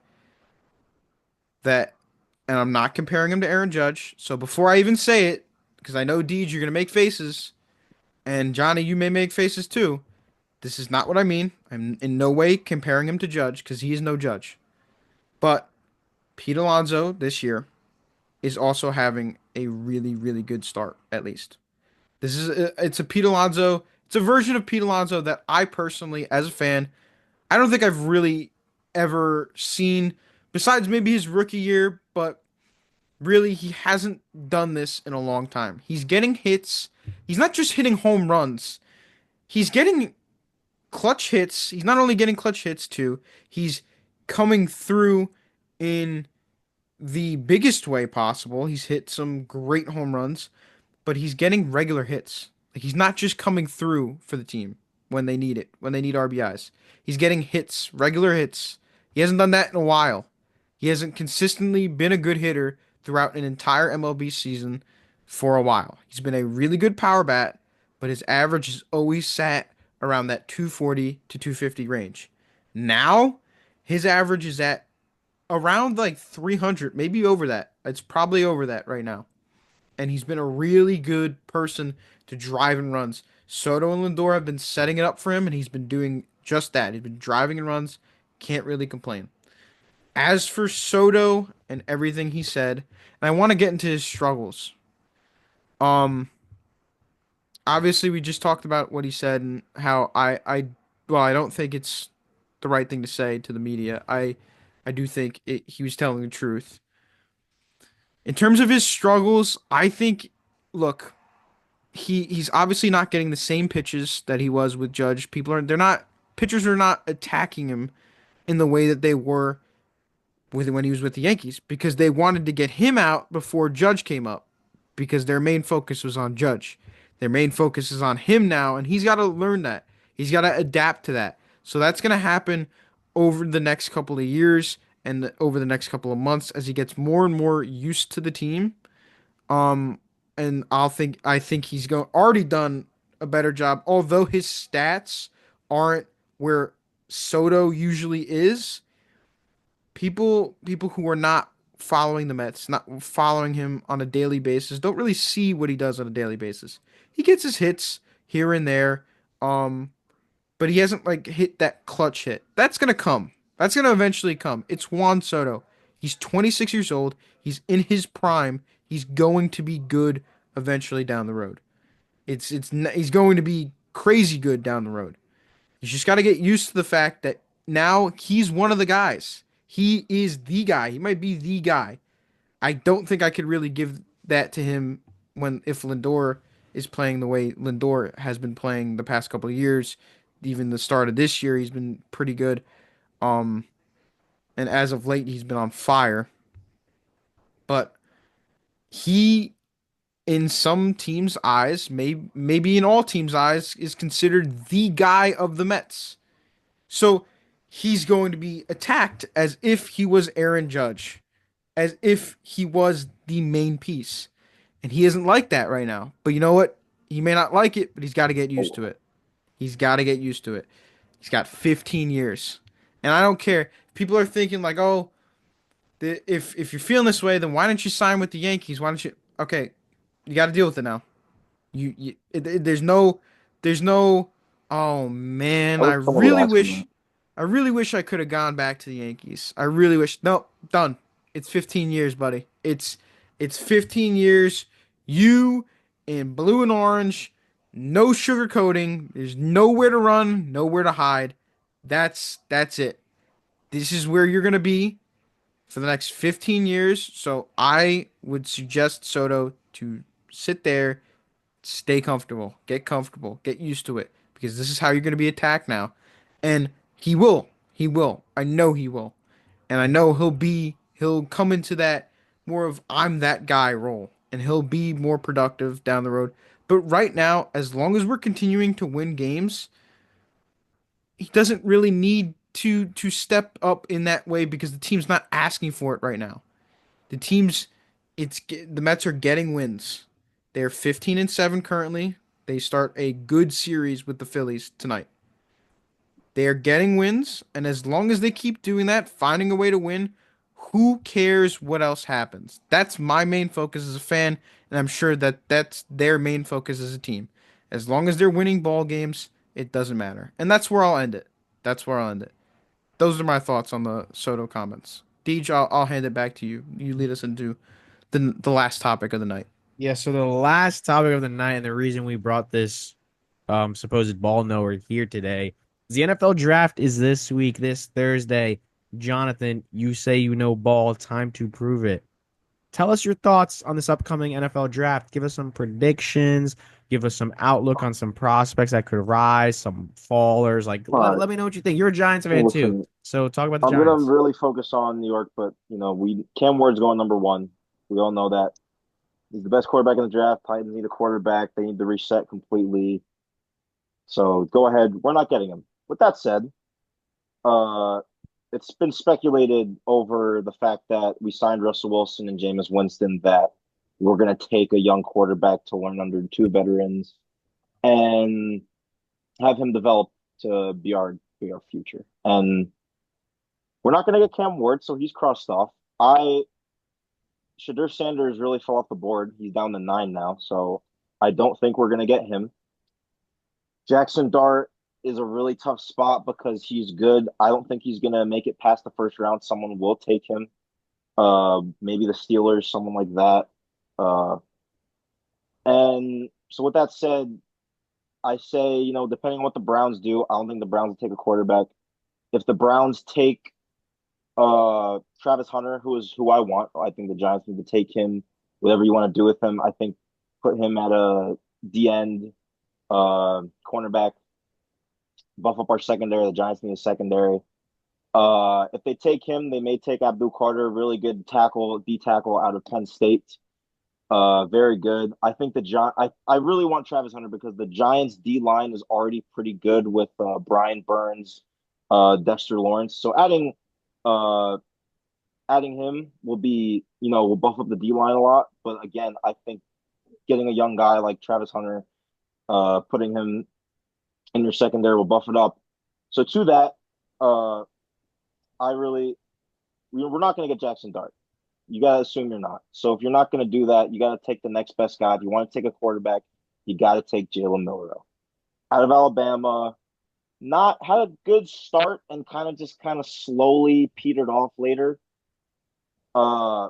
that, and I'm not comparing him to Aaron Judge. So before I even say it, because I know Deej, you're gonna make faces, and Johnny, you may make faces too. This is not what I mean. I'm in no way comparing him to Judge because he is no Judge. But Pete Alonso this year is also having a really, really good start, at least. It's a Pete Alonso, it's a version of Pete Alonso that I personally, as a fan, I don't think I've really ever seen, besides maybe his rookie year, but really he hasn't done this in a long time. He's getting hits. He's not just hitting home runs. He's getting clutch hits. He's not only getting clutch hits too, he's coming through in the biggest way possible. He's hit some great home runs, but he's getting regular hits. Like he's not just coming through for the team when they need it, when they need RBIs. He's getting hits, regular hits. He hasn't done that in a while. He hasn't consistently been a good hitter throughout an entire MLB season for a while. He's been a really good power bat, but his average has always sat around that 240 to 250 range. Now, his average is at around like 300, maybe over that. It's probably over that right now, and he's been a really good person to drive and runs. Soto and Lindor have been setting it up for him, and he's been doing just that. He's been driving and runs. Can't really complain. As for Soto and everything he said, and I want to get into his struggles. Um, Obviously we just talked about what he said and how well, I don't think it's the right thing to say to the media. I do think he was telling the truth. In terms of his struggles, I think, look, he's obviously not getting the same pitches that he was with Judge. They're not pitchers are not attacking him in the way that they were with when he was with the Yankees because they wanted to get him out before Judge came up because their main focus was on Judge. Their main focus is on him now, and he's got to learn that. He's got to adapt to that. So that's going to happen over the next couple of years and over the next couple of months as he gets more and more used to the team. Um, and I think already done a better job, although his stats aren't where Soto usually is. People who are not following the Mets, not following him on a daily basis, don't really see what he does on a daily basis. He gets his hits here and there, um, but he hasn't like hit that clutch hit. That's gonna come. That's gonna eventually come. It's Juan Soto. He's 26 years old. He's in his prime. He's going to be good eventually down the road. He's going to be crazy good down the road. You just got to get used to the fact that now he's one of the guys. He is the guy. He might be the guy. I don't think I could really give that to him when if Lindor is playing the way Lindor has been playing the past couple of years. Even the start of this year, he's been pretty good. Um, and as of late, he's been on fire. But he, in some teams' eyes, maybe in all teams' eyes, is considered the guy of the Mets. So he's going to be attacked as if he was Aaron Judge, as if he was the main piece. And he isn't like that right now. But you know what? He may not like it, but he's got to get used to Oh, it. He's got to get used to it. He's got 15 years. And I don't care. People are thinking like, "Oh, if you're feeling this way, then why don't you sign with the Yankees? Why don't you?" Okay, you got to deal with it now. There's no. Oh man, I wish someone would ask him that. I really wish I could have gone back to the Yankees. I really wish. No, done. It's 15 years, buddy. It's 15 years. You in blue and orange, no sugarcoating. There's nowhere to run, nowhere to hide. That's it. This is where you're gonna be for the next 15 years. So I would suggest Soto to sit there, stay comfortable, get used to it because this is how you're going to be attacked now. And he will. He will. I know he will. And I know he'll come into that more of I'm that guy role and he'll be more productive down the road. But right now, as long as we're continuing to win games, he doesn't really need to step up in that way because the team's not asking for it right now. The team's the Mets are getting wins. They're 15-7 currently. They start a good series with the Phillies tonight. They are getting wins, and as long as they keep doing that, finding a way to win, who cares what else happens? That's my main focus as a fan, and I'm sure that that's their main focus as a team. As long as they're winning ball games, it doesn't matter. And that's where I'll end it. That's where I'll end it. Those are my thoughts on the Soto comments. Deej, I'll hand it back to you. You lead us into the last topic of the night. Yeah, so the last topic of the night and the reason we brought this supposed ball knower here today is the NFL draft is this week, this Thursday. Jonathan, you say you know ball, time to prove it. Tell us your thoughts on this upcoming NFL draft. Give us some predictions, give us some outlook on some prospects that could rise, some fallers. Like All let right, me know what you think. You're a Giants fan too. listen, So talk about the I'm gonna Giants. really focus on New York, but we Cam Ward's going number one. We all know that he's the best quarterback in the draft. Titans need a quarterback. They need to reset completely. So go ahead. We're not getting him. With that said, uh, it's been speculated over the fact that we signed Russell Wilson and Jameis Winston that we're going to take a young quarterback to learn under two veterans and have him develop to be our future. And we're not going to get Cam Ward, so he's crossed off. I Shadur Sanders really fell off the board. He's down to 9 now, so I don't think we're going to get him. Jackson Dart is a really tough spot because he's good. I don't think he's going to make it past the first round. Someone will take him. Maybe the Steelers, someone like that. Uh, and so with that said, I say, depending on what the Browns do, I don't think the Browns will take a quarterback. If the Browns take Travis Hunter, who I want, I think the Giants need to take him. Whatever you want to do with him, I think put him at a D end cornerback, buff up our secondary. The Giants need a secondary. If they take him, they may take Abdul Carter, really good tackle, D tackle out of Penn State. Very good. I think I really want Travis Hunter because the Giants D line is already pretty good with Brian Burns, Dexter Lawrence. So uh adding him will buff up the D line a lot. But again, I think getting a young guy like Travis Hunter, putting him in your secondary will buff it up. So to that, uh, I really we're not going to get Jackson Dart. You got to assume you're not. So if you're not going to do that, you got to take the next best guy. If you want to take a quarterback, you got to take Jalen Milroe out of Alabama. Not had a good start and kind of slowly petered off later. Uh,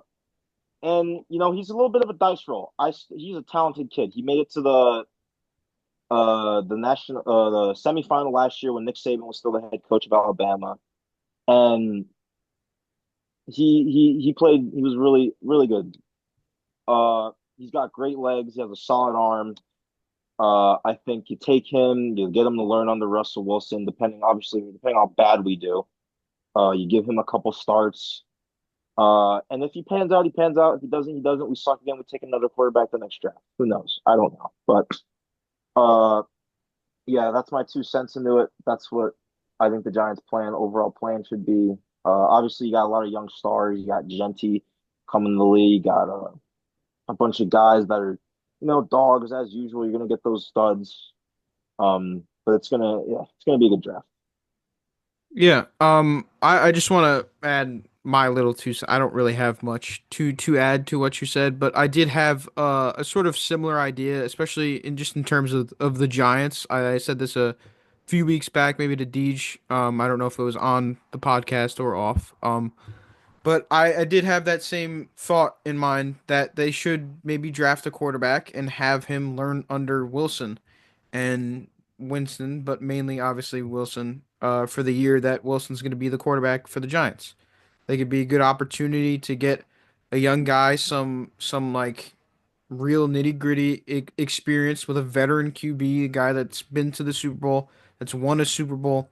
and he's a little bit of a dice roll. He's a talented kid. He made it to the semifinal last year when Nick Saban was still the head coach of Alabama, and he played. He was really really good. He's got great legs. He has a solid arm. I think you take him, you get him to learn under Russell Wilson, depending on how bad we do. You give him a couple starts. And if he pans out, he pans out. If he doesn't, he doesn't. We suck again. We take another quarterback the next draft. Who knows? I don't know. But uh, yeah, that's my 2 cents into it. That's what I think the Giants' overall plan should be. Obviously, you got a lot of young stars. You got Genti coming in the league. You got a bunch of guys that are, dogs as usual. You're gonna get those studs. But it's gonna be a good draft. Yeah. I just want to add my little two. I don't really have much to add to what you said, but I did have a sort of similar idea, especially in terms of the Giants. I said this a few weeks back, maybe to Deej. I don't know if it was on the podcast or off. But I did have that same thought in mind that they should maybe draft a quarterback and have him learn under Wilson and Winston, but mainly obviously Wilson, for the year that Wilson's going to be the quarterback for the Giants. They could be a good opportunity to get a young guy some like real nitty-gritty experience with a veteran QB, a guy that's been to the Super Bowl, that's won a Super Bowl,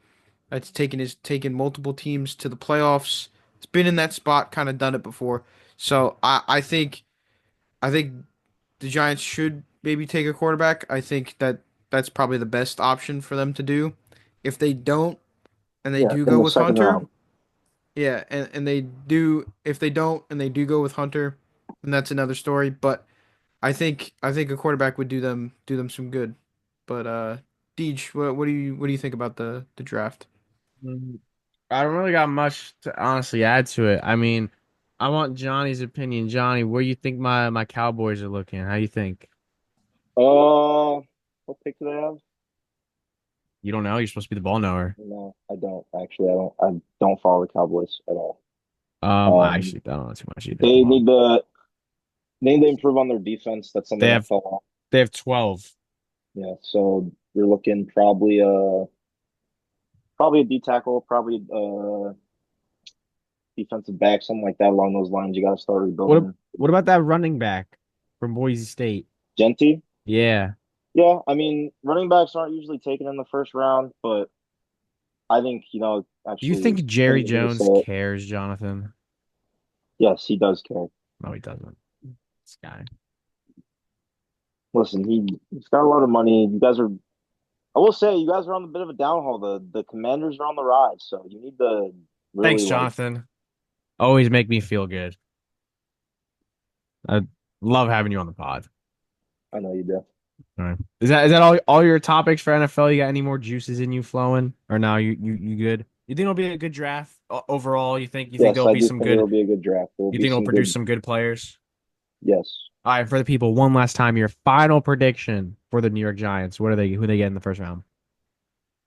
that's taken multiple teams to the playoffs. It's been in that spot, kind of done it before. So I think the Giants should maybe take a quarterback. I think that that's probably the best option for them to do. If they don't and they Yeah, do in go the with second Hunter, round. yeah, and they do if they don't and they do go with Hunter, then that's another story. But I think a quarterback would do them some good. But Deej, what do you think about the draft? Mm, I don't really got much to honestly add to it. I mean, I want Johnny's opinion. Johnny, where you think my Cowboys are looking? How you think? What pick do they have? You don't know? You're supposed to be the ball knower. No, I don't actually. I don't follow the Cowboys at all. I Um, actually I don't know too much either. they Hold on. need to they need to improve on their defense. That's They something that have fell off. they have 12. Yeah, so you're looking probably a D tackle, probably defensive back, something like that along those lines. You got to start What rebuilding. what about that running back from Boise State? Genty, Yeah. yeah, I mean running backs aren't usually taken in the first round, but I think Do you actually think Jerry any to say Jones it. cares, Jonathan? Yes, he does care. No, he doesn't. This guy. Listen, he's got a lot of money. You guys are. I will say you guys are on a bit of a downhill. The Commanders are on the rise, so you need to Thanks, really like. Jonathan. Always make me feel good. I love having you on the pod. I know you do. All right. Is that all your topics for NFL? You got any more juices in you flowing? Or now you good? You think it'll be a good draft overall? You think Yes, there'll I be do some think good it'll be a good draft. There will you be think it'll some produce good. some good players? Yes, All right, for the people, one last time, your final prediction for the New York Giants. Who they get in the first round?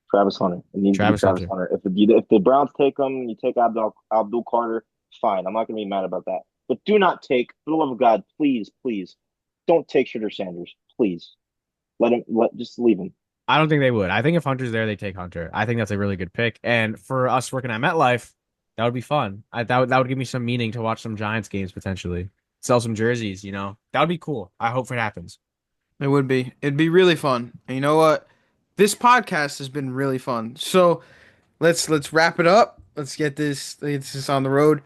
Travis Hunter. It needs to be Travis Travis Hunter. Hunter. If the Browns take him, you take Abdul Carter. Fine, I'm not gonna be mad about that. But do not take, for the love of God, please, please, don't take Shooter Sanders. Please just leave him. I don't think they would. I think if Hunter's there, they take Hunter. I think that's a really good pick. And for us working at MetLife, that would be fun. That would give me some meaning to watch some Giants games potentially. Sell some jerseys, you know. That would be cool. I hope it happens. It would be. It'd be really fun. And you know what? This podcast has been really fun. So let's wrap it up. Let's get this on the road.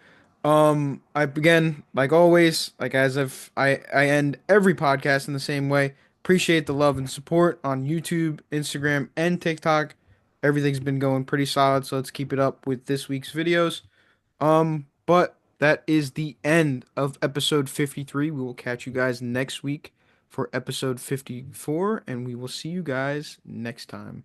I begin like always, like as if I end every podcast in the same way. Appreciate the love and support on YouTube, Instagram, and TikTok. Everything's been going pretty solid, so let's keep it up with this week's videos. But that is the end of episode 53. We will catch you guys next week for episode 54, and we will see you guys next time.